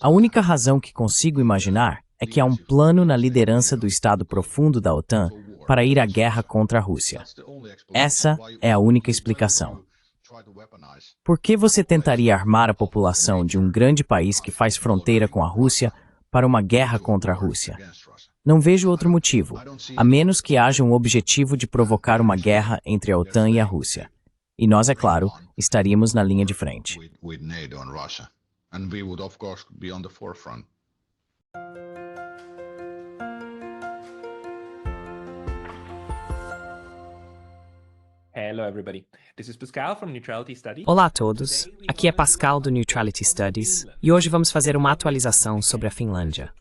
A única razão que consigo imaginar é que há um plano na liderança do Estado Profundo da OTAN para ir à guerra contra a Rússia. Essa é a única explicação. Por que você tentaria armar a população de um grande país que faz fronteira com a Rússia para uma guerra contra a Rússia? Não vejo outro motivo, a menos que haja um objetivo de provocar uma guerra entre a OTAN e a Rússia. E nós, é claro, estaríamos na linha de frente. Hello everybody. This is Pascal from Neutrality Studies. Olá a todos, aqui é Pascal do Neutrality Studies e hoje vamos fazer uma atualização sobre a Finlândia.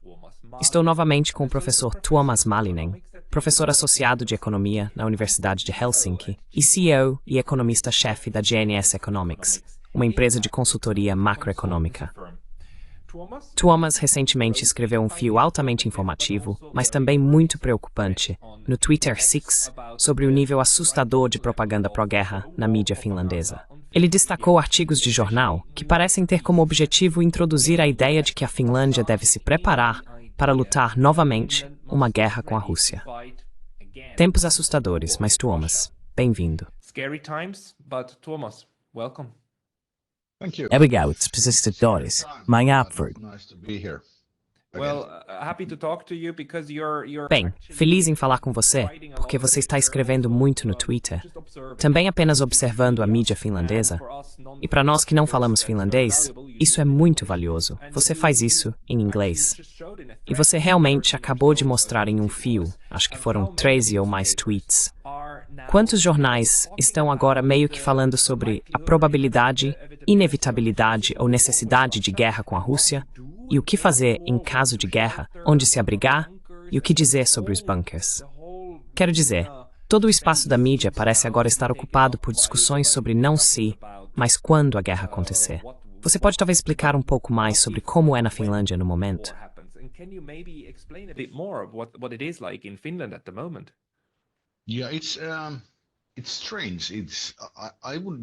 Estou novamente com o professor Tuomas Malinen, professor associado de Economia na Universidade de Helsinki e CEO e economista-chefe da GNS Economics, uma empresa de consultoria macroeconômica. Tuomas recentemente escreveu um fio altamente informativo, mas também muito preocupante, no Twitter 6, sobre o nível assustador de propaganda pró-guerra na mídia finlandesa. Ele destacou artigos de jornal que parecem ter como objetivo introduzir a ideia de que a Finlândia deve se preparar para lutar novamente uma guerra com a Rússia. Tempos assustadores, mas Tuomas, bem-vindo. Scary times, but Tuomas, welcome. Obrigado, especificadores. Manhapford. Well, happy to talk to you because you're Bem, feliz em falar com você, porque você está escrevendo muito no Twitter. Também apenas observando a mídia finlandesa. E para nós que não falamos finlandês, isso é muito valioso. Você faz isso em inglês. E você realmente acabou de mostrar em um fio, acho que foram 13 ou mais tweets. Quantos jornais estão agora meio que falando sobre a probabilidade, inevitabilidade ou necessidade de guerra com a Rússia? E o que fazer em caso de guerra, onde se abrigar, e o que dizer sobre os bunkers. Quero dizer, todo o espaço da mídia parece agora estar ocupado por discussões sobre não se, mas quando a guerra acontecer. Você pode talvez explicar um pouco mais sobre como é na Finlândia no momento?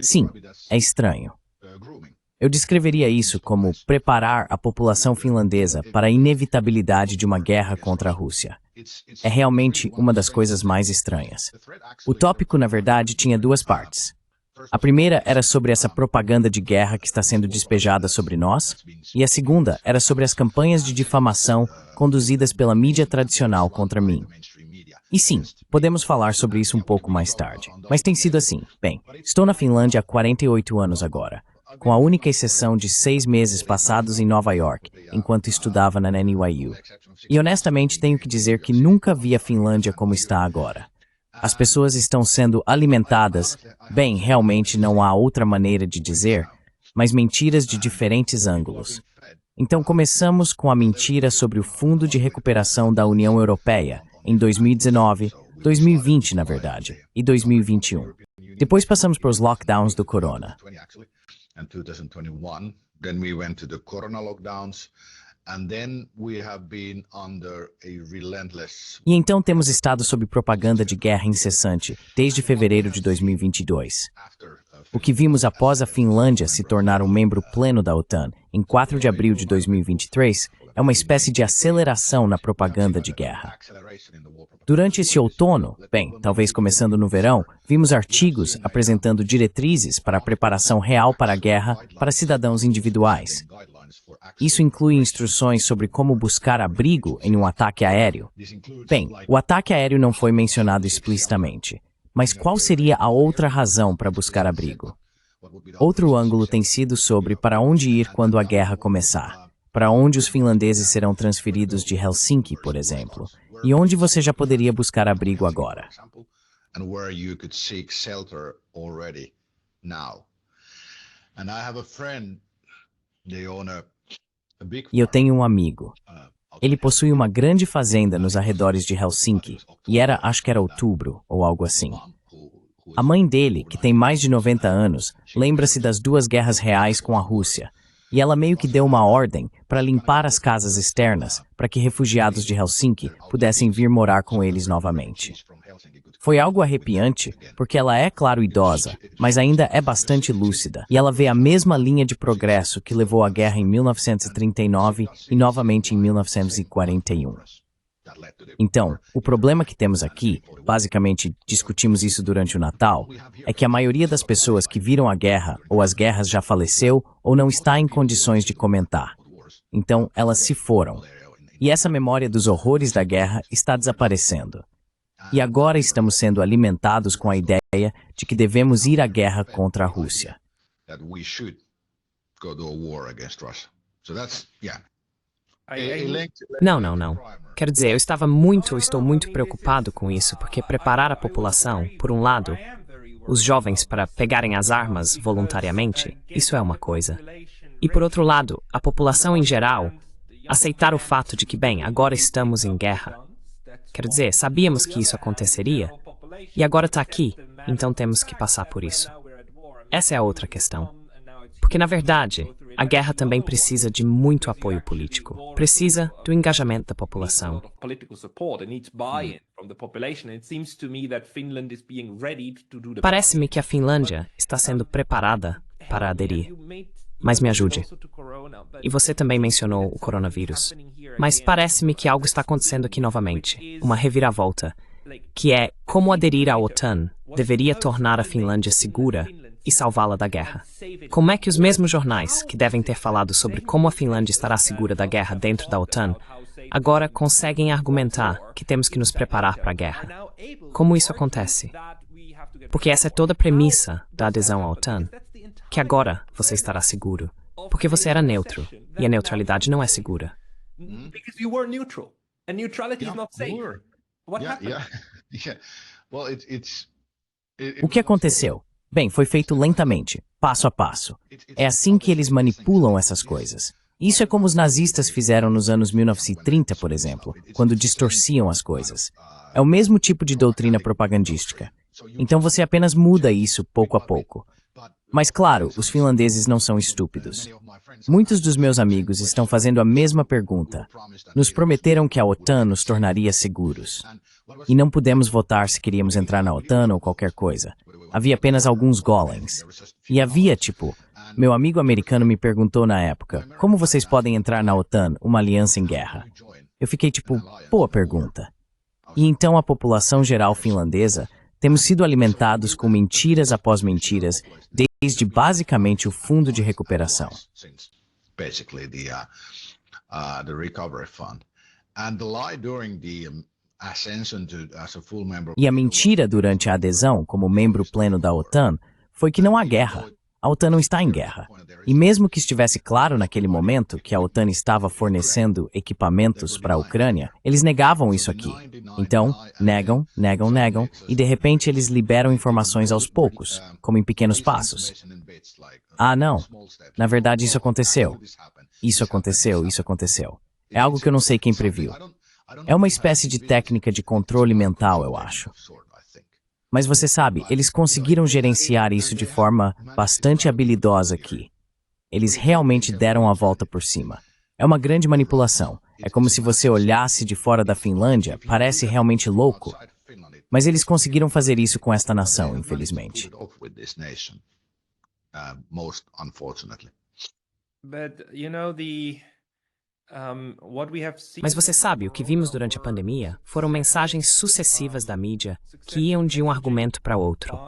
Sim, é estranho. Eu descreveria isso como preparar a população finlandesa para a inevitabilidade de uma guerra contra a Rússia. É realmente uma das coisas mais estranhas. O tópico, na verdade, tinha duas partes. A primeira era sobre essa propaganda de guerra que está sendo despejada sobre nós, e a segunda era sobre as campanhas de difamação conduzidas pela mídia tradicional contra mim. E sim, podemos falar sobre isso um pouco mais tarde. Mas tem sido assim. Bem, estou na Finlândia há 48 anos agora, com a única exceção de 6 meses passados em Nova York, enquanto estudava na NYU. E honestamente tenho que dizer que nunca vi a Finlândia como está agora. As pessoas estão sendo alimentadas, bem, realmente não há outra maneira de dizer, mas mentiras de diferentes ângulos. Então começamos com a mentira sobre o Fundo de Recuperação da União Europeia, em 2019, 2020 na verdade, e 2021. Depois passamos para os lockdowns do corona. E então temos estado sob propaganda de guerra incessante desde fevereiro de 2022. O que vimos após a Finlândia se tornar um membro pleno da OTAN em 4 de abril de 2023 é uma espécie de aceleração na propaganda de guerra. Durante esse outono, bem, talvez começando no verão, vimos artigos apresentando diretrizes para a preparação real para a guerra para cidadãos individuais. Isso inclui instruções sobre como buscar abrigo em um ataque aéreo. Bem, o ataque aéreo não foi mencionado explicitamente, mas qual seria a outra razão para buscar abrigo? Outro ângulo tem sido sobre para onde ir quando a guerra começar. Para onde os finlandeses serão transferidos de Helsinki, por exemplo, e onde você já poderia buscar abrigo agora. E eu tenho um amigo. Ele possui uma grande fazenda nos arredores de Helsinki, e acho que era outubro, ou algo assim. A mãe dele, que tem mais de 90 anos, lembra-se das 2 guerras reais com a Rússia, e ela meio que deu uma ordem para limpar as casas externas para que refugiados de Helsinki pudessem vir morar com eles novamente. Foi algo arrepiante, porque ela é, claro, idosa, mas ainda é bastante lúcida, e ela vê a mesma linha de progresso que levou à guerra em 1939 e novamente em 1941. Então, o problema que temos aqui, basicamente discutimos isso durante o Natal, é que a maioria das pessoas que viram a guerra ou as guerras já faleceu ou não está em condições de comentar. Então, elas se foram. E essa memória dos horrores da guerra está desaparecendo. E agora estamos sendo alimentados com a ideia de que devemos ir à guerra contra a Rússia. Não. Quero dizer, eu estou muito preocupado com isso, porque preparar a população, por um lado, os jovens para pegarem as armas voluntariamente, isso é uma coisa. E por outro lado, a população em geral, aceitar o fato de que, bem, agora estamos em guerra. Quero dizer, sabíamos que isso aconteceria, e agora está aqui, então temos que passar por isso. Essa é a outra questão. Porque, na verdade, a guerra também precisa de muito apoio político. Precisa do engajamento da população. Parece-me que a Finlândia está sendo preparada para aderir. Mas me ajude. E você também mencionou o coronavírus. Mas parece-me que algo está acontecendo aqui novamente. Uma reviravolta. Que é como aderir à OTAN deveria tornar a Finlândia segura e salvá-la da guerra. Como é que os mesmos jornais, que devem ter falado sobre como a Finlândia estará segura da guerra dentro da OTAN, agora conseguem argumentar que temos que nos preparar para a guerra? Como isso acontece? Porque essa é toda a premissa da adesão à OTAN. Que agora você estará seguro. Porque você era neutro, e a neutralidade não é segura. Because you were neutral, and neutrality is not safe. What happened? O que aconteceu? Bem, foi feito lentamente, passo a passo. É assim que eles manipulam essas coisas. Isso é como os nazistas fizeram nos anos 1930, por exemplo, quando distorciam as coisas. É o mesmo tipo de doutrina propagandística. Então você apenas muda isso pouco a pouco. Mas claro, os finlandeses não são estúpidos. Muitos dos meus amigos estão fazendo a mesma pergunta. Nos prometeram que a OTAN nos tornaria seguros. E não pudemos votar se queríamos entrar na OTAN ou qualquer coisa. Havia apenas alguns golems. E havia, meu amigo americano me perguntou na época, como vocês podem entrar na OTAN, uma aliança em guerra? Eu fiquei boa pergunta. E então a população geral finlandesa temos sido alimentados com mentiras após mentiras, desde basicamente o fundo de recuperação. E a mentira durante a adesão como membro pleno da OTAN foi que não há guerra. A OTAN não está em guerra. E mesmo que estivesse claro naquele momento que a OTAN estava fornecendo equipamentos para a Ucrânia, eles negavam isso aqui. Então, negam, e de repente eles liberam informações aos poucos, como em pequenos passos. Ah, não. Na verdade, isso aconteceu. Isso aconteceu. É algo que eu não sei quem previu. É uma espécie de técnica de controle mental, eu acho. Mas você sabe, eles conseguiram gerenciar isso de forma bastante habilidosa aqui. Eles realmente deram a volta por cima. É uma grande manipulação. É como se você olhasse de fora da Finlândia, parece realmente louco. Mas eles conseguiram fazer isso com esta nação, infelizmente. Mas você sabe, o que vimos durante a pandemia foram mensagens sucessivas da mídia que iam de um argumento para outro.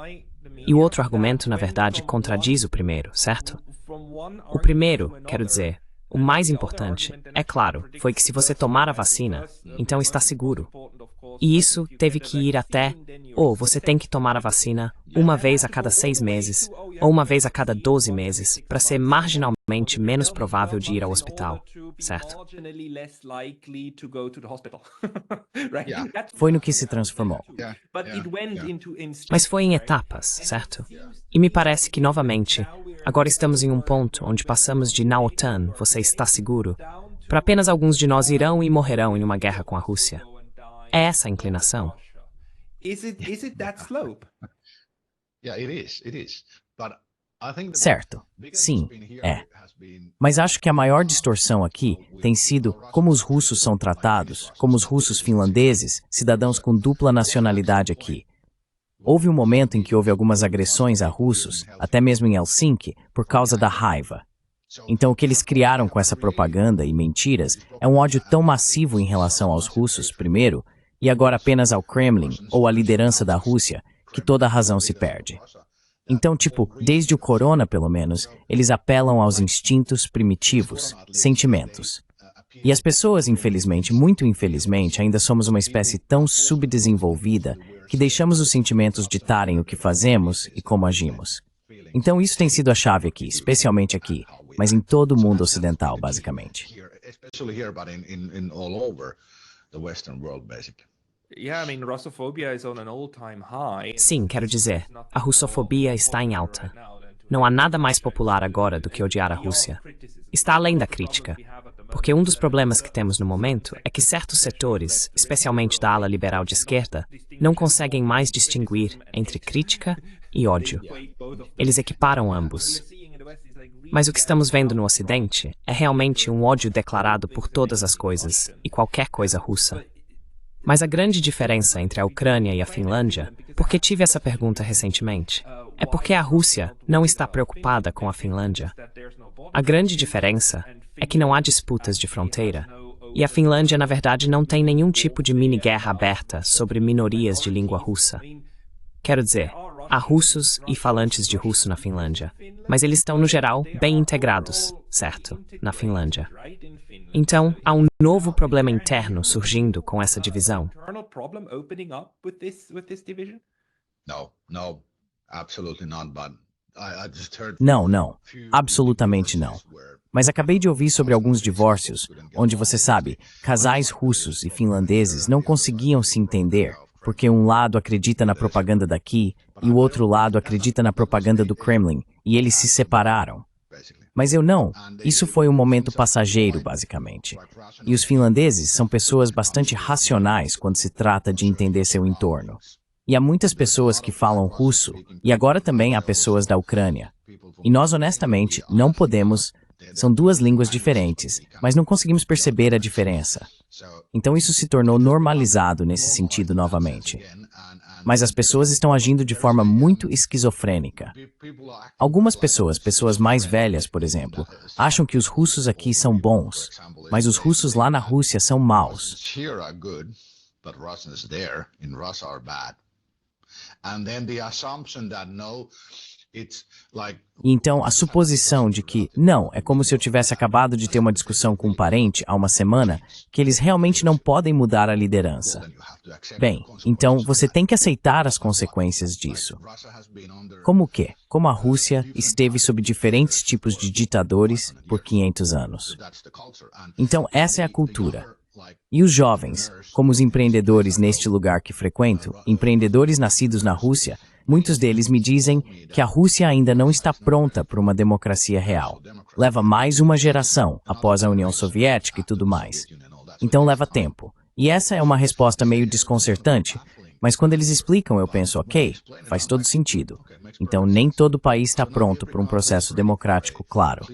E o outro argumento, na verdade, contradiz o primeiro, certo? O primeiro, quero dizer, o mais importante, é claro, foi que se você tomar a vacina, então está seguro. E isso teve que ir até, você tem que tomar a vacina uma vez a cada 6 meses, ou uma vez a cada 12 meses, para ser marginalmente menos provável de ir ao hospital, certo? Foi no que se transformou. Mas foi em etapas, certo? E me parece que, novamente, agora estamos em um ponto onde passamos de na OTAN, você está seguro, para apenas alguns de nós irão e morrerão em uma guerra com a Rússia. É essa a inclinação. Certo, sim, é. Mas acho que a maior distorção aqui tem sido como os russos são tratados, como os russos finlandeses, cidadãos com dupla nacionalidade aqui. houve um momento em que houve algumas agressões a russos, até mesmo em Helsinki, por causa da raiva. Então o que eles criaram com essa propaganda e mentiras é um ódio tão massivo em relação aos russos, primeiro, e agora apenas ao Kremlin, ou à liderança da Rússia, que toda a razão se perde. Então, desde o corona, pelo menos, eles apelam aos instintos primitivos, sentimentos. E as pessoas, infelizmente, muito infelizmente, ainda somos uma espécie tão subdesenvolvida que deixamos os sentimentos ditarem o que fazemos e como agimos. Então isso tem sido a chave aqui, especialmente aqui, mas em todo o mundo ocidental, basicamente. Sim, quero dizer, a russofobia está em alta. Não há nada mais popular agora do que odiar a Rússia. Está além da crítica, porque um dos problemas que temos no momento é que certos setores, especialmente da ala liberal de esquerda, não conseguem mais distinguir entre crítica e ódio. Eles equiparam ambos. Mas o que estamos vendo no Ocidente é realmente um ódio declarado por todas as coisas e qualquer coisa russa. Mas a grande diferença entre a Ucrânia e a Finlândia, porque tive essa pergunta recentemente, é porque a Rússia não está preocupada com a Finlândia. A grande diferença é que não há disputas de fronteira, e a Finlândia, na verdade, não tem nenhum tipo de mini-guerra aberta sobre minorias de língua russa. Quero dizer, há russos e falantes de russo na Finlândia, mas eles estão, no geral, bem integrados, certo, na Finlândia. Então, há um novo problema interno surgindo com essa divisão. Não, absolutamente não. Mas acabei de ouvir sobre alguns divórcios, onde você sabe, casais russos e finlandeses não conseguiam se entender, porque um lado acredita na propaganda daqui e o outro lado acredita na propaganda do Kremlin, e eles se separaram. Mas eu não. Isso foi um momento passageiro, basicamente. E os finlandeses são pessoas bastante racionais quando se trata de entender seu entorno. E há muitas pessoas que falam russo, e agora também há pessoas da Ucrânia. E nós, honestamente, não podemos... São duas línguas diferentes, mas não conseguimos perceber a diferença. Então isso se tornou normalizado nesse sentido novamente. Mas as pessoas estão agindo de forma muito esquizofrênica. Algumas pessoas mais velhas, por exemplo, acham que os russos aqui são bons, mas os russos lá na Rússia são maus. Então, a suposição de que, não, é como se eu tivesse acabado de ter uma discussão com um parente há uma semana, que eles realmente não podem mudar a liderança. Bem, então você tem que aceitar as consequências disso. Como o quê? Como a Rússia esteve sob diferentes tipos de ditadores por 500 anos. Então, essa é a cultura. E os jovens, como os empreendedores neste lugar que frequento, empreendedores nascidos na Rússia, muitos deles me dizem que a Rússia ainda não está pronta para uma democracia real. Leva mais uma geração após a União Soviética e tudo mais. Então leva tempo. E essa é uma resposta meio desconcertante, mas quando eles explicam eu penso, ok, faz todo sentido. Então nem todo país está pronto para um processo democrático claro.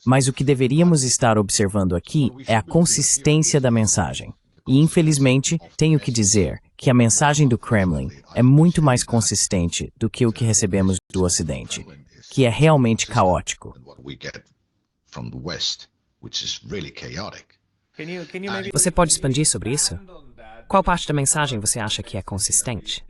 Mas o que deveríamos estar observando aqui é a consistência da mensagem. E infelizmente, tenho que dizer que a mensagem do Kremlin é muito mais consistente do que o que recebemos do Ocidente, que é realmente caótico. Você pode expandir sobre isso? Qual parte da mensagem você acha que é consistente?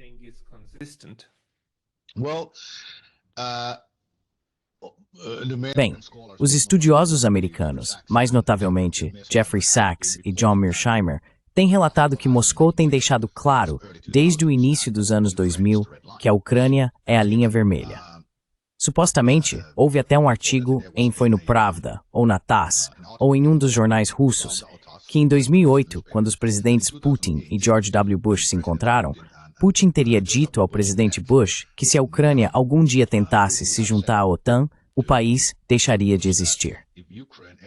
Bem, os estudiosos americanos, mais notavelmente Jeffrey Sachs e John Mearsheimer, têm relatado que Moscou tem deixado claro, desde o início dos anos 2000, que a Ucrânia é a linha vermelha. Supostamente, houve até um artigo foi no Pravda, ou na TASS, ou em um dos jornais russos, que em 2008, quando os presidentes Putin e George W. Bush se encontraram, Putin teria dito ao presidente Bush que se a Ucrânia algum dia tentasse se juntar à OTAN, o país deixaria de existir.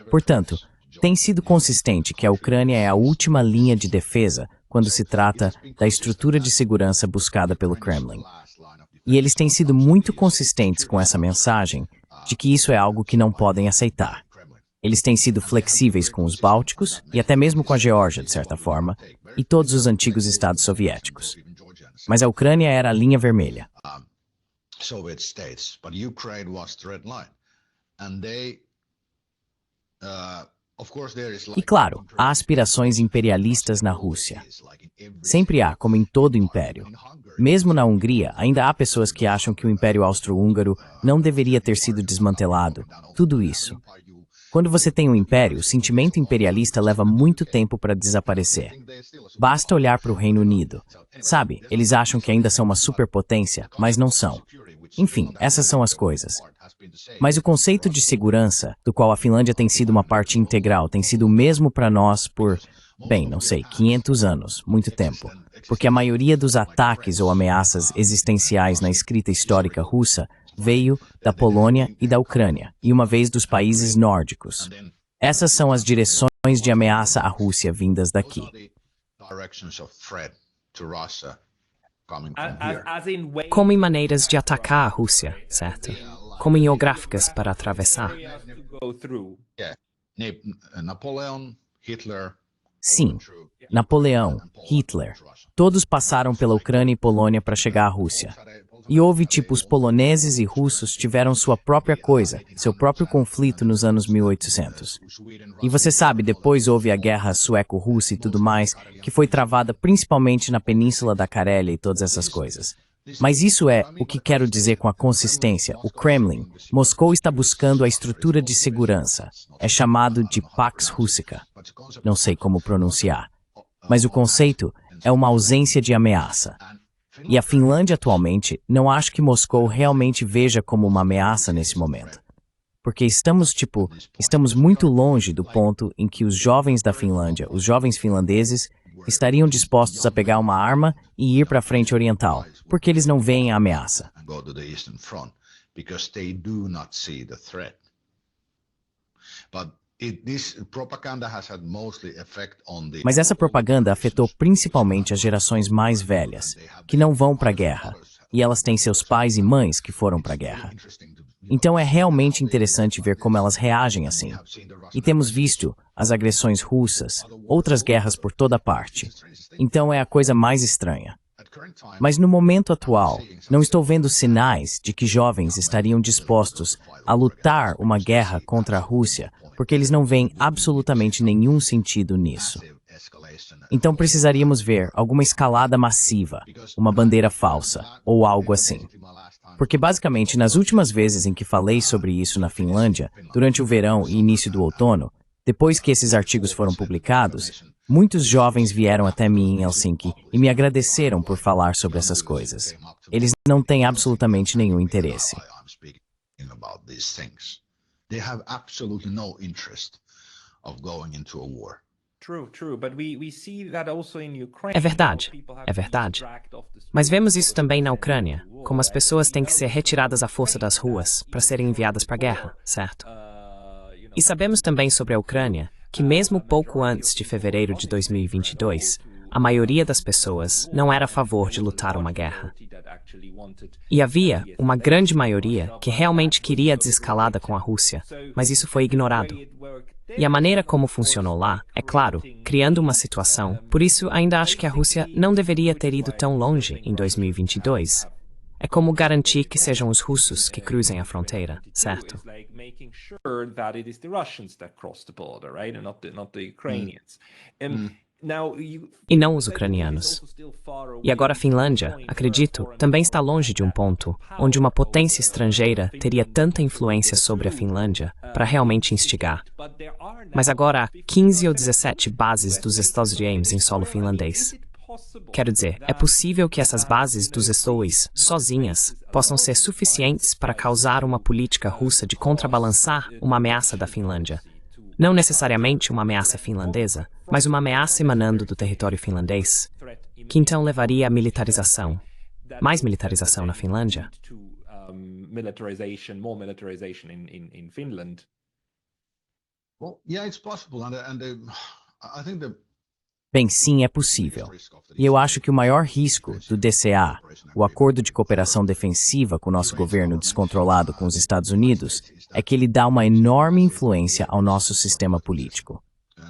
Portanto, tem sido consistente que a Ucrânia é a última linha de defesa quando se trata da estrutura de segurança buscada pelo Kremlin. E eles têm sido muito consistentes com essa mensagem de que isso é algo que não podem aceitar. Eles têm sido flexíveis com os Bálticos e até mesmo com a Geórgia, de certa forma, e todos os antigos estados soviéticos. Mas a Ucrânia era a linha vermelha. Soviet states, but Ukraine was the red line. And they, of course, there is E claro, há aspirações imperialistas na Rússia. Sempre há, como em todo império. Mesmo na Hungria, ainda há pessoas que acham que o Império Austro-Húngaro não deveria ter sido desmantelado. Tudo isso. Quando você tem um império, o sentimento imperialista leva muito tempo para desaparecer. Basta olhar para o Reino Unido. Sabe, eles acham que ainda são uma superpotência, mas não são. Enfim, essas são as coisas. Mas o conceito de segurança, do qual a Finlândia tem sido uma parte integral, tem sido o mesmo para nós por, bem, não sei, 500 anos, muito tempo. Porque a maioria dos ataques ou ameaças existenciais na escrita histórica russa veio da Polônia e da Ucrânia, e uma vez dos países nórdicos. Essas são as direções de ameaça à Rússia vindas daqui. Como em maneiras de atacar a Rússia, certo? Como em geográficas para atravessar. Sim, Napoleão, Hitler, todos passaram pela Ucrânia e Polônia para chegar à Rússia. E houve tipo os poloneses e russos tiveram sua própria coisa, seu próprio conflito nos anos 1800. E você sabe, depois houve a guerra sueco-russa e tudo mais, que foi travada principalmente na Península da Carélia e todas essas coisas. Mas isso é o que quero dizer com a consistência. O Kremlin, Moscou está buscando a estrutura de segurança. É chamado de Pax Russica. Não sei como pronunciar. Mas o conceito é uma ausência de ameaça. E a Finlândia atualmente, não acho que Moscou realmente veja como uma ameaça nesse momento. Porque estamos muito longe do ponto em que os jovens da Finlândia, os jovens finlandeses, estariam dispostos a pegar uma arma e ir para a frente oriental, porque eles não veem a ameaça. Mas essa propaganda afetou principalmente as gerações mais velhas, que não vão para a guerra, e elas têm seus pais e mães que foram para a guerra. Então é realmente interessante ver como elas reagem assim. E temos visto as agressões russas, outras guerras por toda parte. Então é a coisa mais estranha. Mas no momento atual, não estou vendo sinais de que jovens estariam dispostos a lutar uma guerra contra a Rússia, porque eles não veem absolutamente nenhum sentido nisso. Então precisaríamos ver alguma escalada massiva, uma bandeira falsa, ou algo assim. Porque basicamente nas últimas vezes em que falei sobre isso na Finlândia, durante o verão e início do outono, depois que esses artigos foram publicados, muitos jovens vieram até mim em Helsinki e me agradeceram por falar sobre essas coisas. Eles não têm absolutamente nenhum interesse. É verdade. Mas vemos isso também na Ucrânia, como as pessoas têm que ser retiradas à força das ruas para serem enviadas para a guerra, certo? E sabemos também sobre a Ucrânia que mesmo pouco antes de fevereiro de 2022, a maioria das pessoas não era a favor de lutar uma guerra. E havia uma grande maioria que realmente queria a desescalada com a Rússia, mas isso foi ignorado. E a maneira como funcionou lá, é claro, criando uma situação. Por isso, ainda acho que a Rússia não deveria ter ido tão longe em 2022. É como garantir que sejam os russos que cruzem a fronteira, certo? E não os ucranianos. E agora a Finlândia, acredito, também está longe de um ponto onde uma potência estrangeira teria tanta influência sobre a Finlândia para realmente instigar. Mas agora há 15 ou 17 bases dos Stosjames em solo finlandês. Quero dizer, é possível que essas bases dos SOEs, sozinhas, possam ser suficientes para causar uma política russa de contrabalançar uma ameaça da Finlândia. Não necessariamente uma ameaça finlandesa, mas uma ameaça emanando do território finlandês, que então levaria à militarização. Mais militarização na Finlândia. Bem, sim, é possível. E eu acho que o maior risco do DCA, o Acordo de Cooperação Defensiva com o nosso governo descontrolado com os Estados Unidos, é que ele dá uma enorme influência ao nosso sistema político.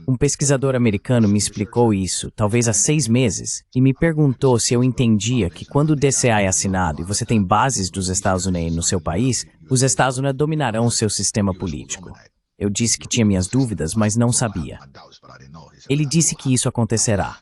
Um pesquisador americano me explicou isso, talvez há 6 meses, e me perguntou se eu entendia que quando o DCA é assinado e você tem bases dos Estados Unidos no seu país, os Estados Unidos dominarão o seu sistema político. Eu disse que tinha minhas dúvidas, mas não sabia. Ele disse que isso acontecerá.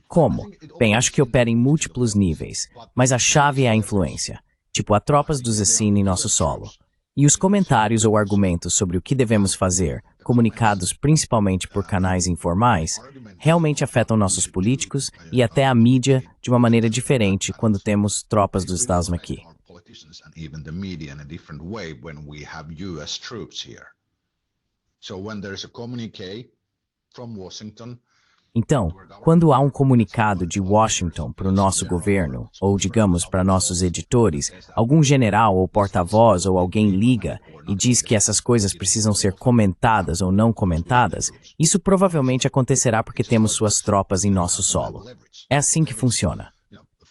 Como? Bem, acho que opera em múltiplos níveis, mas a chave é a influência. Tipo, há tropas dos Essene em nosso solo. E os comentários ou argumentos sobre o que devemos fazer, comunicados principalmente por canais informais, realmente afetam nossos políticos e até a mídia de uma maneira diferente quando temos tropas dos Estados Unidos aqui. Então, quando há um comunicado de Washington para o nosso governo, ou digamos para nossos editores, algum general ou porta-voz ou alguém liga e diz que essas coisas precisam ser comentadas ou não comentadas, isso provavelmente acontecerá porque temos suas tropas em nosso solo. É assim que funciona.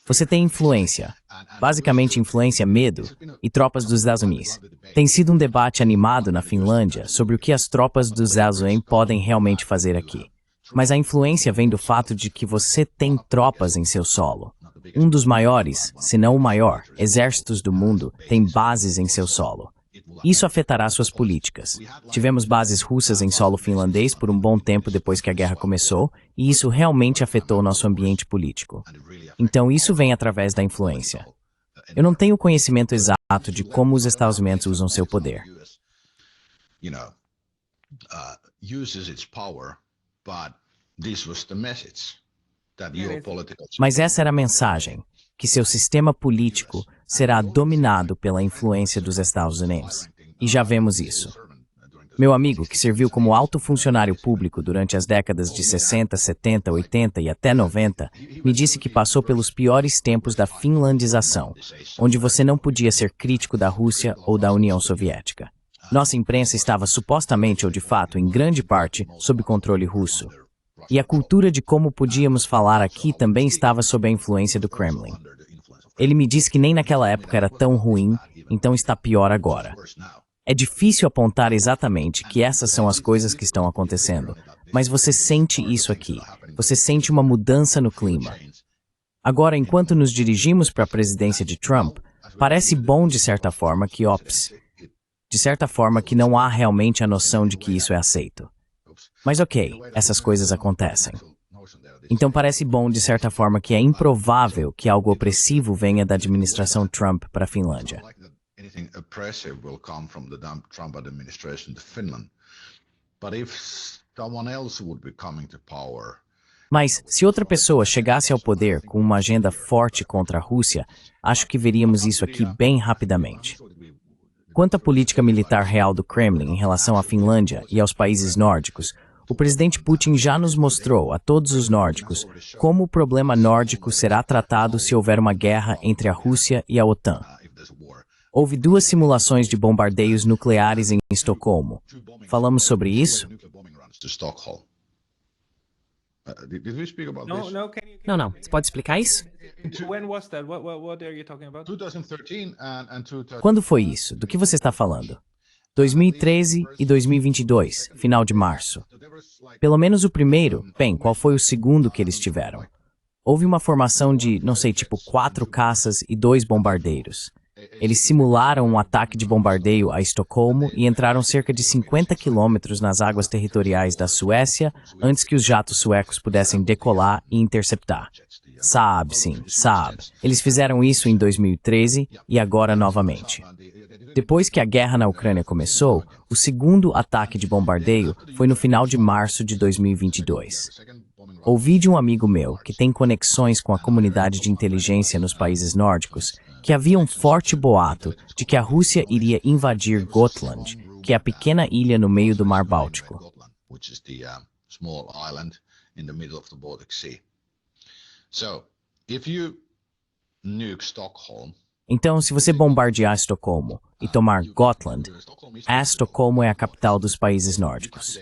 Você tem influência, basicamente influência, medo, e tropas dos Estados Unidos. Tem sido um debate animado na Finlândia sobre o que as tropas dos Estados Unidos podem realmente fazer aqui. Mas a influência vem do fato de que você tem tropas em seu solo. Um dos maiores, se não o maior, exércitos do mundo tem bases em seu solo. Isso afetará suas políticas. Tivemos bases russas em solo finlandês por um bom tempo depois que a guerra começou, e isso realmente afetou nosso ambiente político. Então isso vem através da influência. Eu não tenho conhecimento exato de como os Estados Unidos usam seu poder. Mas essa era a mensagem, que seu sistema político será dominado pela influência dos Estados Unidos. E já vemos isso. Meu amigo, que serviu como alto funcionário público durante as décadas de 60, 70, 80 e até 90, me disse que passou pelos piores tempos da finlandização, onde você não podia ser crítico da Rússia ou da União Soviética. Nossa imprensa estava supostamente ou de fato, em grande parte, sob controle russo. E a cultura de como podíamos falar aqui também estava sob a influência do Kremlin. Ele me disse que nem naquela época era tão ruim, então está pior agora. É difícil apontar exatamente que essas são as coisas que estão acontecendo, mas você sente isso aqui. Você sente uma mudança no clima. Agora, enquanto nos dirigimos para a presidência de Trump, parece bom de certa forma que de certa forma que não há realmente a noção de que isso é aceito. Mas ok, essas coisas acontecem. Então parece bom de certa forma que é improvável que algo opressivo venha da administração Trump para a Finlândia. Mas, se outra pessoa chegasse ao poder com uma agenda forte contra a Rússia, acho que veríamos isso aqui bem rapidamente. Quanto à política militar real do Kremlin em relação à Finlândia e aos países nórdicos, o presidente Putin já nos mostrou, a todos os nórdicos, como o problema nórdico será tratado se houver uma guerra entre a Rússia e a OTAN. Houve 2 simulações de bombardeios nucleares em Estocolmo. Falamos sobre isso? Não. Você pode explicar isso? When was that? What are you talking about? Quando foi isso? Do que você está falando? 2013 e 2022, final de março. Pelo menos o primeiro, bem, qual foi o segundo que eles tiveram? Houve uma formação de, não sei, tipo 4 caças e 2 bombardeiros. Eles simularam um ataque de bombardeio a Estocolmo e entraram cerca de 50 quilômetros nas águas territoriais da Suécia antes que os jatos suecos pudessem decolar e interceptar. Sabe. Eles fizeram isso em 2013 e agora novamente. Depois que a guerra na Ucrânia começou, o segundo ataque de bombardeio foi no final de março de 2022. Ouvi de um amigo meu, que tem conexões com a comunidade de inteligência nos países nórdicos, que havia um forte boato de que a Rússia iria invadir Gotland, que é a pequena ilha no meio do Mar Báltico. Então, se você bombardear Estocolmo e tomar Gotland, Estocolmo é a capital dos países nórdicos.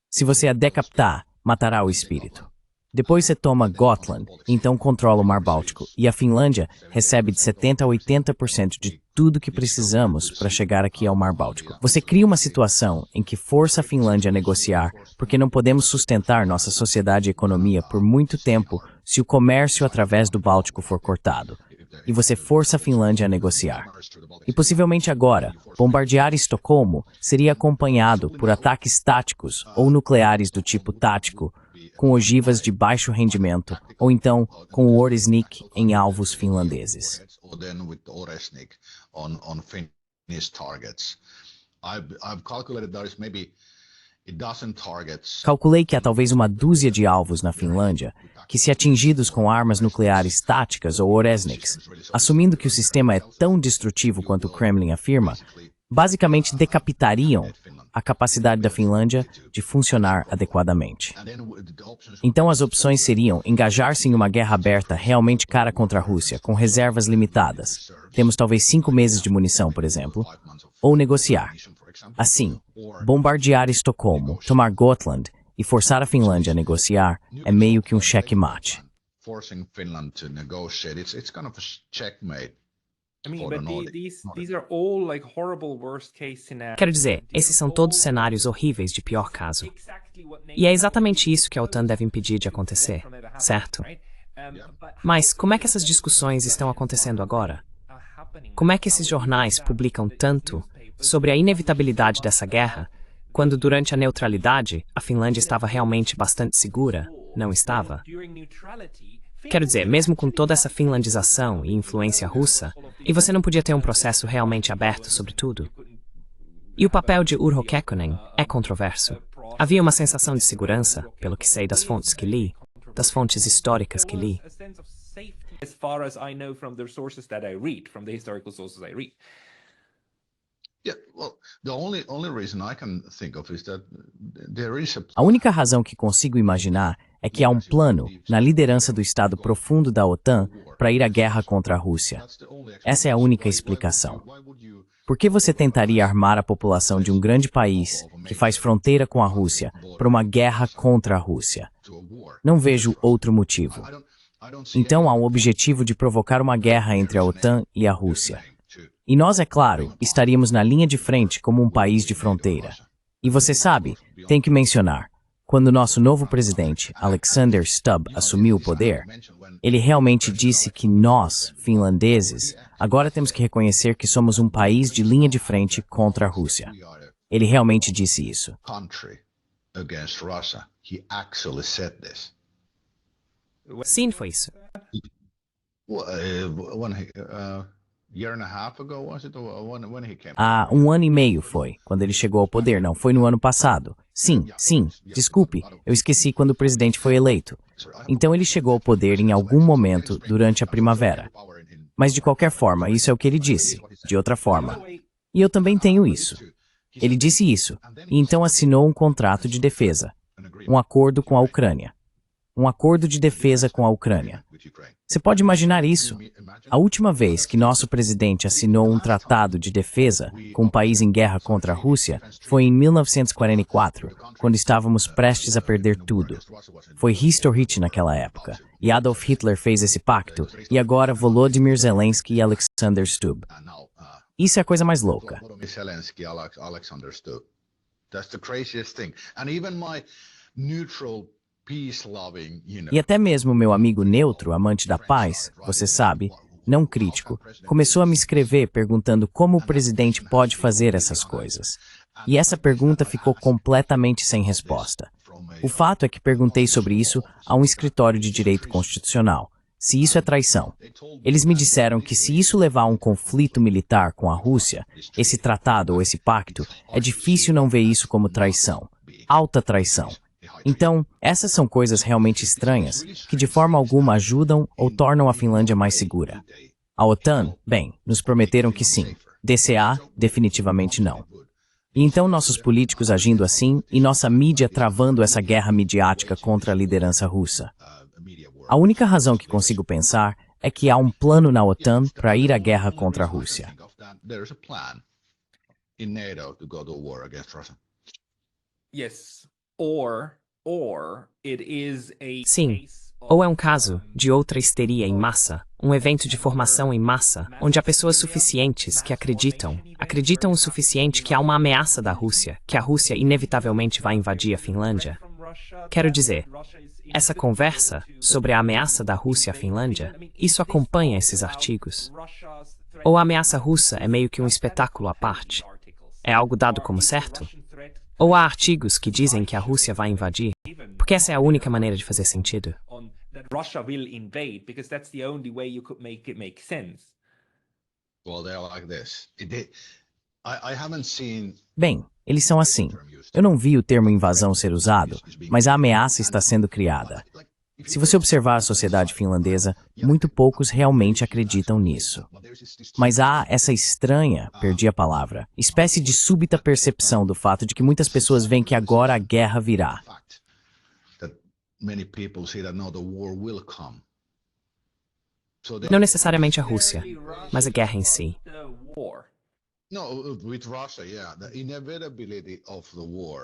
Se você a decapitar, matará o espírito. Depois você toma Gotland, então controla o Mar Báltico, e a Finlândia recebe de 70% a 80% de tudo que precisamos para chegar aqui ao Mar Báltico. Você cria uma situação em que força a Finlândia a negociar, porque não podemos sustentar nossa sociedade e economia por muito tempo se o comércio através do Báltico for cortado. E você força a Finlândia a negociar. E possivelmente agora, bombardear Estocolmo seria acompanhado por ataques táticos ou nucleares do tipo tático, com ogivas de baixo rendimento, ou então com o Oresnik em alvos finlandeses. Calculei que há talvez uma dúzia de alvos na Finlândia que, se atingidos com armas nucleares táticas ou Oresniks, assumindo que o sistema é tão destrutivo quanto o Kremlin afirma, basicamente decapitariam a capacidade da Finlândia de funcionar adequadamente. Então as opções seriam engajar-se em uma guerra aberta realmente cara contra a Rússia, com reservas limitadas. Temos talvez 5 meses de munição, por exemplo, ou negociar. Assim, bombardear Estocolmo, tomar Gotland e forçar a Finlândia a negociar é meio que um checkmate. Quero dizer, esses são todos cenários horríveis de pior caso. E é exatamente isso que a OTAN deve impedir de acontecer, certo? Mas como é que essas discussões estão acontecendo agora? Como é que esses jornais publicam tanto sobre a inevitabilidade dessa guerra, quando durante a neutralidade a Finlândia estava realmente bastante segura, não estava? Quero dizer, mesmo com toda essa finlandização e influência russa, e você não podia ter um processo realmente aberto sobre tudo? E o papel de Urho Kekkonen é controverso. Havia uma sensação de segurança, pelo que sei das fontes que li, das fontes históricas que li. A única razão que consigo imaginar é que há um plano na liderança do Estado profundo da OTAN para ir à guerra contra a Rússia. Essa é a única explicação. Por que você tentaria armar a população de um grande país que faz fronteira com a Rússia para uma guerra contra a Rússia? Não vejo outro motivo. Então há um objetivo de provocar uma guerra entre a OTAN e a Rússia. E nós, é claro, estaríamos na linha de frente como um país de fronteira. E você sabe, tem que mencionar, quando nosso novo presidente, Alexander Stubb, assumiu o poder, ele realmente disse que nós, finlandeses, agora temos que reconhecer que somos um país de linha de frente contra a Rússia. Ele realmente disse isso. Sim, foi isso. Há 1 ano e meio foi, quando ele chegou ao poder, não foi no ano passado. Sim, desculpe, eu esqueci quando o presidente foi eleito. Então ele chegou ao poder em algum momento durante a primavera. Mas de qualquer forma, isso é o que ele disse, de outra forma. E eu também tenho isso. Ele disse isso, e então assinou um contrato de defesa, um acordo com a Ucrânia. Um acordo de defesa com a Ucrânia. Você pode imaginar isso? A última vez que nosso presidente assinou um tratado de defesa com um país em guerra contra a Rússia foi em 1944, quando estávamos prestes a perder tudo. Foi Historich naquela época, e Adolf Hitler fez esse pacto, e agora Volodymyr Zelensky e Alexander Stubb. Isso é a coisa mais louca. E até mesmo meu amigo neutro, amante da paz, você sabe, não crítico, começou a me escrever perguntando como o presidente pode fazer essas coisas. E essa pergunta ficou completamente sem resposta. O fato é que perguntei sobre isso a um escritório de direito constitucional, se isso é traição. Eles me disseram que se isso levar a um conflito militar com a Rússia, esse tratado ou esse pacto, é difícil não ver isso como traição. Alta traição. Então, essas são coisas realmente estranhas, que de forma alguma ajudam ou tornam a Finlândia mais segura. A OTAN, bem, nos prometeram que sim. DCA, definitivamente não. E então nossos políticos agindo assim e nossa mídia travando essa guerra midiática contra a liderança russa. A única razão que consigo pensar é que há um plano na OTAN para ir à guerra contra a Rússia. Yes. Or Sim, ou é um caso de outra histeria em massa, um evento de formação em massa, onde há pessoas suficientes que acreditam o suficiente que há uma ameaça da Rússia, que a Rússia inevitavelmente vai invadir a Finlândia. Quero dizer, essa conversa sobre a ameaça da Rússia à Finlândia, isso acompanha esses artigos. Ou a ameaça russa é meio que um espetáculo à parte? É algo dado como certo? Ou há artigos que dizem que a Rússia vai invadir? Porque essa é a única maneira de fazer sentido. Well, they're like this. I haven't seen. Bem, eles são assim. Eu não vi o termo invasão ser usado, mas a ameaça está sendo criada. Se você observar a sociedade finlandesa, muito poucos realmente acreditam nisso. Mas há essa estranha, perdi a palavra, espécie de súbita percepção do fato de que muitas pessoas veem que agora a guerra virá. Não necessariamente a Rússia, mas a guerra em si.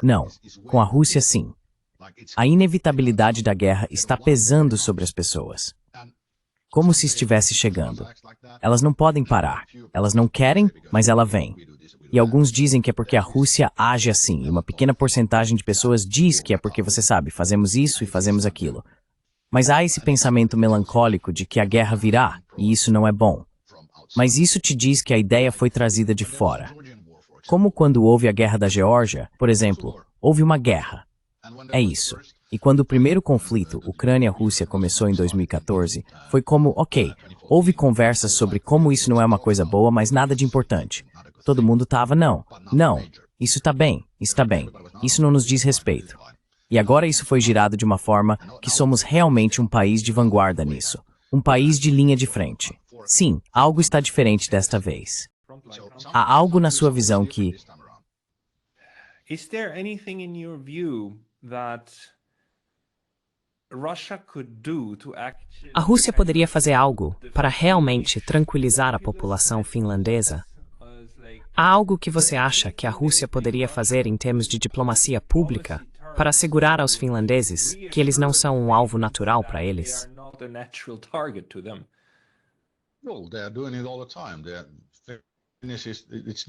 Não, com a Rússia sim. A inevitabilidade da guerra está pesando sobre as pessoas. Como se estivesse chegando. Elas não podem parar. Elas não querem, mas ela vem. E alguns dizem que é porque a Rússia age assim, e uma pequena porcentagem de pessoas diz que é porque, você sabe, fazemos isso e fazemos aquilo. Mas há esse pensamento melancólico de que a guerra virá, e isso não é bom. Mas isso te diz que a ideia foi trazida de fora. Como quando houve a Guerra da Geórgia, por exemplo, houve uma guerra. É isso. E quando o primeiro conflito, Ucrânia-Rússia, começou em 2014, foi como, ok, houve conversas sobre como isso não é uma coisa boa, mas nada de importante. Todo mundo tava, não, isso tá bem, isso não nos diz respeito. E agora isso foi girado de uma forma que somos realmente um país de vanguarda nisso. Um país de linha de frente. Sim, algo está diferente desta vez. Há algo na sua visão que... Is there anything in your view that Russia could do to actually... A Rússia poderia fazer algo para realmente tranquilizar a população finlandesa? Há algo que você acha que a Rússia poderia fazer em termos de diplomacia pública para assegurar aos finlandeses que eles não são um alvo natural para eles?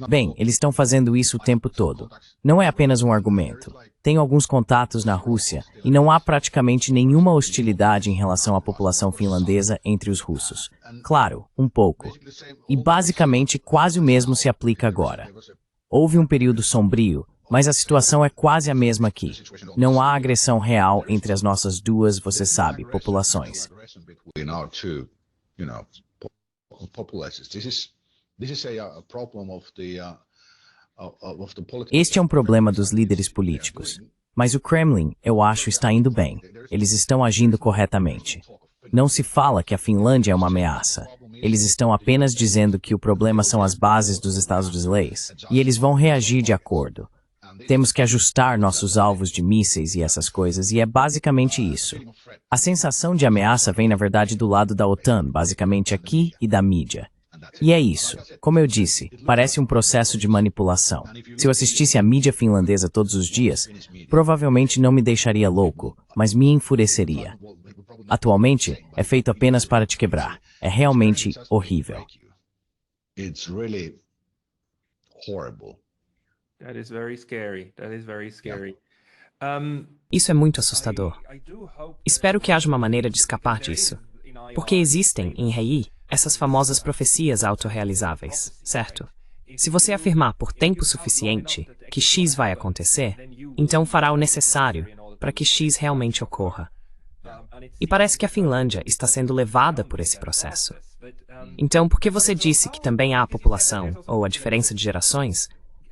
Bem, eles estão fazendo isso o tempo todo. Não é apenas um argumento. Tenho alguns contatos na Rússia e não há praticamente nenhuma hostilidade em relação à população finlandesa entre os russos. Claro, um pouco. E basicamente quase o mesmo se aplica agora. Houve um período sombrio, mas a situação é quase a mesma aqui. Não há agressão real entre as nossas duas, você sabe, populações. Este é um problema dos líderes políticos. Mas o Kremlin, eu acho, está indo bem. Eles estão agindo corretamente. Não se fala que a Finlândia é uma ameaça. Eles estão apenas dizendo que o problema são as bases dos Estados de leis, e eles vão reagir de acordo. Temos que ajustar nossos alvos de mísseis e essas coisas, e é basicamente isso. A sensação de ameaça vem, na verdade, do lado da OTAN, basicamente aqui, e da mídia. E é isso. Como eu disse, parece um processo de manipulação. Se eu assistisse à mídia finlandesa todos os dias, provavelmente não me deixaria louco, mas me enfureceria. Atualmente, é feito apenas para te quebrar. É realmente horrível. That is very scary. That is very scary. Isso é muito assustador. Espero que haja uma maneira de escapar disso. Porque existem, em Rei, essas famosas profecias autorrealizáveis, certo? Se você afirmar por tempo suficiente que X vai acontecer, então fará o necessário para que X realmente ocorra. E parece que a Finlândia está sendo levada por esse processo. Então, por que você disse que também há a população, ou a diferença de gerações,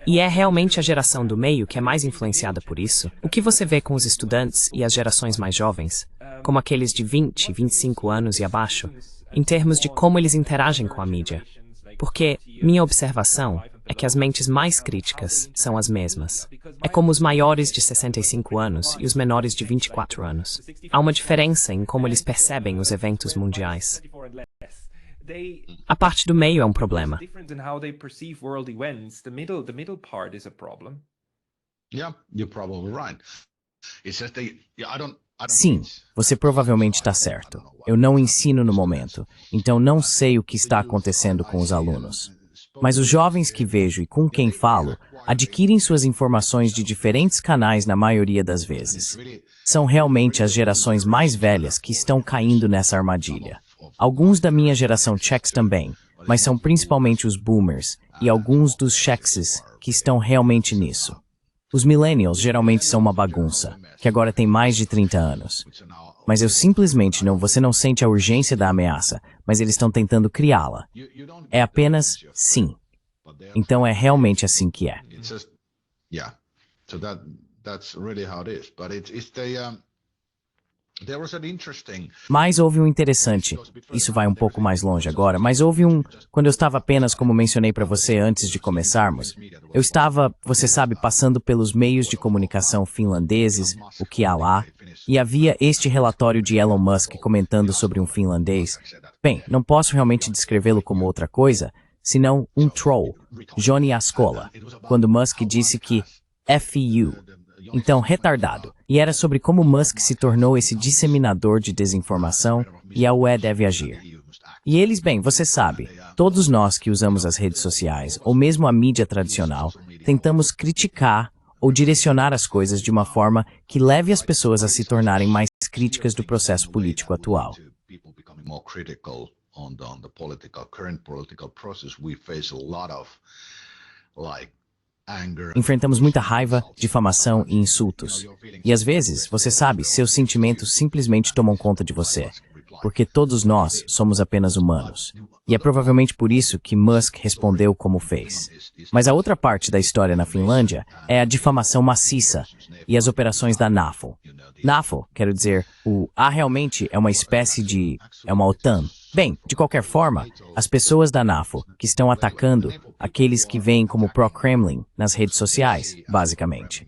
e é realmente a geração do meio que é mais influenciada por isso? O que você vê com os estudantes e as gerações mais jovens, como aqueles de 20, 25 anos e abaixo, em termos de como eles interagem com a mídia? Porque minha observação é que as mentes mais críticas são as mesmas. É como os maiores de 65 anos e os menores de 24 anos. Há uma diferença em como eles percebem os eventos mundiais. A parte do meio é um problema. Yeah, you're probably right. Sim, você provavelmente está certo. Eu não ensino no momento, então não sei o que está acontecendo com os alunos. Mas os jovens que vejo e com quem falo adquirem suas informações de diferentes canais na maioria das vezes. São realmente as gerações mais velhas que estão caindo nessa armadilha. Alguns da minha geração X também, mas são principalmente os boomers e alguns dos X's que estão realmente nisso. Os millennials geralmente são uma bagunça, que agora tem mais de 30 anos. Mas eu simplesmente não, você não sente a urgência da ameaça, mas eles estão tentando criá-la. É apenas sim. Então é realmente assim que é. Mas houve um interessante, isso vai um pouco mais longe agora, mas houve quando eu estava apenas, como mencionei para você antes de começarmos, eu estava, você sabe, passando pelos meios de comunicação finlandeses, o que há lá, e havia este relatório de Elon Musk comentando sobre um finlandês. Bem, não posso realmente descrevê-lo como outra coisa, senão um troll, Johnny Ascola, quando Musk disse que FU. Então, retardado. E era sobre como Musk se tornou esse disseminador de desinformação e a UE deve agir. E eles, bem, você sabe, todos nós que usamos as redes sociais, ou mesmo a mídia tradicional, tentamos criticar ou direcionar as coisas de uma forma que leve as pessoas a se tornarem mais críticas do processo político atual. Enfrentamos muita raiva, difamação e insultos. E às vezes, você sabe, seus sentimentos simplesmente tomam conta de você, porque todos nós somos apenas humanos. E é provavelmente por isso que Musk respondeu como fez. Mas a outra parte da história na Finlândia é a difamação maciça e as operações da NAFO. NAFO, quero dizer, realmente é uma espécie de... é uma OTAN. Bem, de qualquer forma, as pessoas da NAFO que estão atacando aqueles que veem como pró-Kremlin nas redes sociais, basicamente.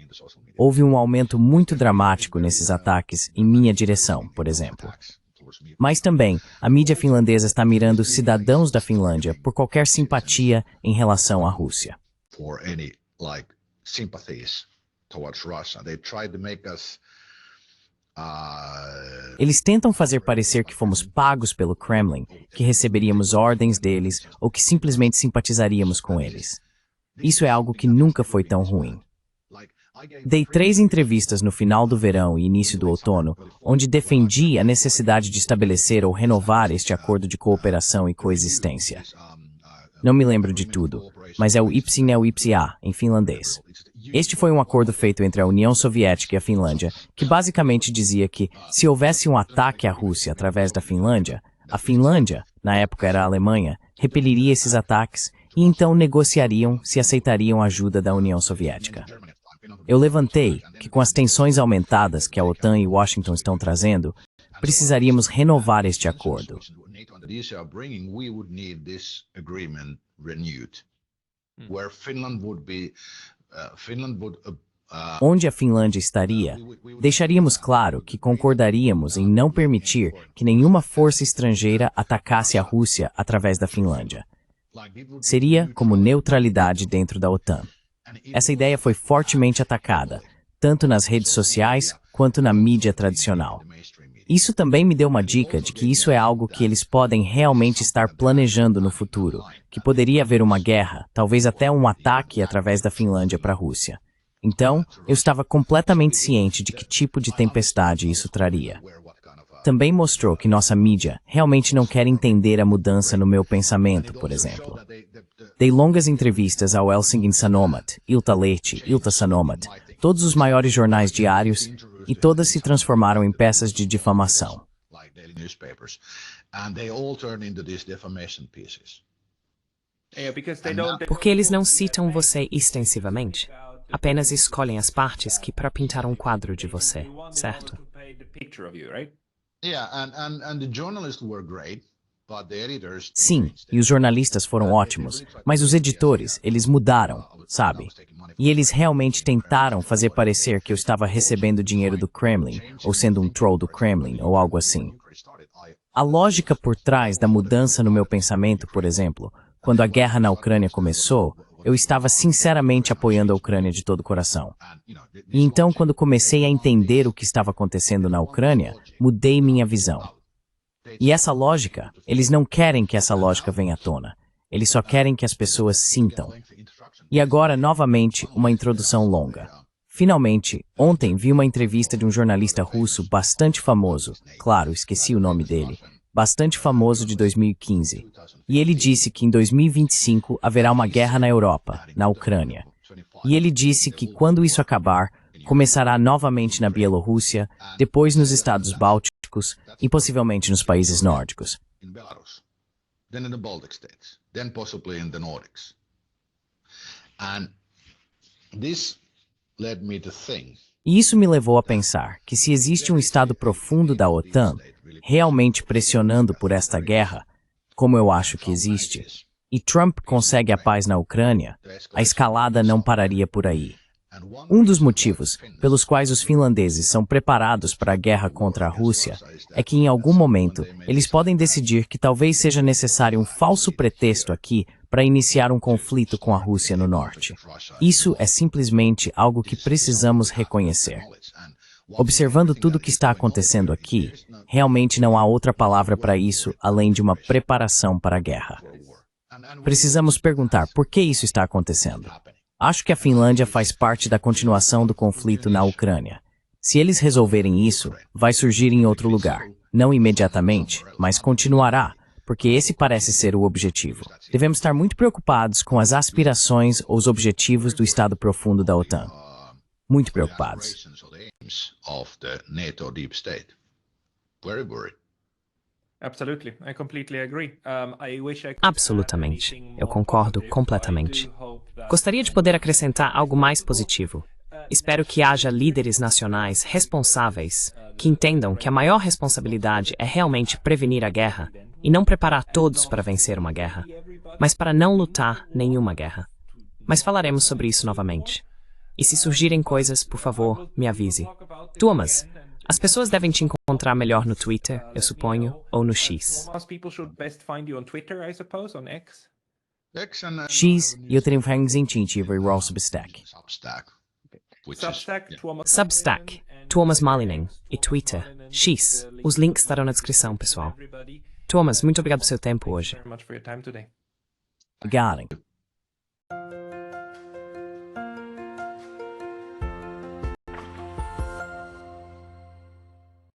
Houve um aumento muito dramático nesses ataques em minha direção, por exemplo. Mas também, a mídia finlandesa está mirando cidadãos da Finlândia por qualquer simpatia em relação à Rússia. Eles tentam fazer parecer que fomos pagos pelo Kremlin, que receberíamos ordens deles ou que simplesmente simpatizaríamos com eles. Isso é algo que nunca foi tão ruim. Dei 3 entrevistas no final do verão e início do outono, onde defendi a necessidade de estabelecer ou renovar este acordo de cooperação e coexistência. Não me lembro de tudo, mas é o IPSA em finlandês. Este foi um acordo feito entre a União Soviética e a Finlândia, que basicamente dizia que, se houvesse um ataque à Rússia através da Finlândia, a Finlândia, na época era a Alemanha, repeliria esses ataques e então negociariam se aceitariam a ajuda da União Soviética. Eu levantei que, com as tensões aumentadas que a OTAN e Washington estão trazendo, precisaríamos renovar este acordo. Onde a Finlândia estaria, deixaríamos claro que concordaríamos em não permitir que nenhuma força estrangeira atacasse a Rússia através da Finlândia. Seria como neutralidade dentro da OTAN. Essa ideia foi fortemente atacada, tanto nas redes sociais quanto na mídia tradicional. Isso também me deu uma dica de que isso é algo que eles podem realmente estar planejando no futuro, que poderia haver uma guerra, talvez até um ataque através da Finlândia para a Rússia. Então, eu estava completamente ciente de que tipo de tempestade isso traria. Também mostrou que nossa mídia realmente não quer entender a mudança no meu pensamento, por exemplo. Dei longas entrevistas ao Helsingin Sanomat, Iltalehti, Ilta Sanomat, todos os maiores jornais diários, e todas se transformaram em peças de difamação. Porque eles não citam você extensivamente. Apenas escolhem as partes que para pintar um quadro de você, certo? Sim, e os jornalistas foram ótimos, mas os editores, eles mudaram, sabe? E eles realmente tentaram fazer parecer que eu estava recebendo dinheiro do Kremlin, ou sendo um troll do Kremlin, ou algo assim. A lógica por trás da mudança no meu pensamento, por exemplo, quando a guerra na Ucrânia começou, eu estava sinceramente apoiando a Ucrânia de todo o coração. E então, quando comecei a entender o que estava acontecendo na Ucrânia, mudei minha visão. E essa lógica, eles não querem que essa lógica venha à tona. Eles só querem que as pessoas sintam. E agora, novamente, uma introdução longa. Finalmente, ontem vi uma entrevista de um jornalista russo bastante famoso, claro, esqueci o nome dele, bastante famoso de 2015. E ele disse que em 2025 haverá uma guerra na Europa, na Ucrânia. E ele disse que quando isso acabar, começará novamente na Bielorrússia, depois nos Estados Bálticos e possivelmente nos países nórdicos. In Belarus, then in the Baltic states, then possibly in the Nordics. And this led me to think. E isso me levou a pensar que se existe um estado profundo da OTAN realmente pressionando por esta guerra, como eu acho que existe, e Trump consegue a paz na Ucrânia, a escalada não pararia por aí. Um dos motivos pelos quais os finlandeses são preparados para a guerra contra a Rússia é que em algum momento eles podem decidir que talvez seja necessário um falso pretexto aqui para iniciar um conflito com a Rússia no norte. Isso é simplesmente algo que precisamos reconhecer. Observando tudo o que está acontecendo aqui, realmente não há outra palavra para isso além de uma preparação para a guerra. Precisamos perguntar por que isso está acontecendo. Acho que a Finlândia faz parte da continuação do conflito na Ucrânia. Se eles resolverem isso, vai surgir em outro lugar. Não imediatamente, mas continuará, porque esse parece ser o objetivo. Devemos estar muito preocupados com as aspirações ou os objetivos do Estado profundo da OTAN. Muito preocupados. Of the NATO deep state. Very worried. Absolutely, I completely agree. I wish I could Absolutamente. add anything Eu more concordo positive. completamente. I do hope that- Gostaria de poder acrescentar algo mais positivo. Espero que haja líderes nacionais responsáveis que entendam que a maior responsabilidade é realmente prevenir a guerra e não preparar todos para vencer uma guerra, mas para não lutar nenhuma guerra. Mas falaremos sobre isso novamente. E se surgirem coisas, por favor, me avise. Thomas, as pessoas devem te encontrar melhor no Twitter, eu suponho, ou no X. Thomas, people should best find you on Twitter, I suppose, on X. X, e eu tenho recentemente o Substack. Substack, Thomas Substack, Thomas Malinen, e Twitter, X. Os links estarão na descrição, pessoal. everybody. Thomas, muito obrigado pelo seu tempo hoje. Very much for your time today. Obrigado.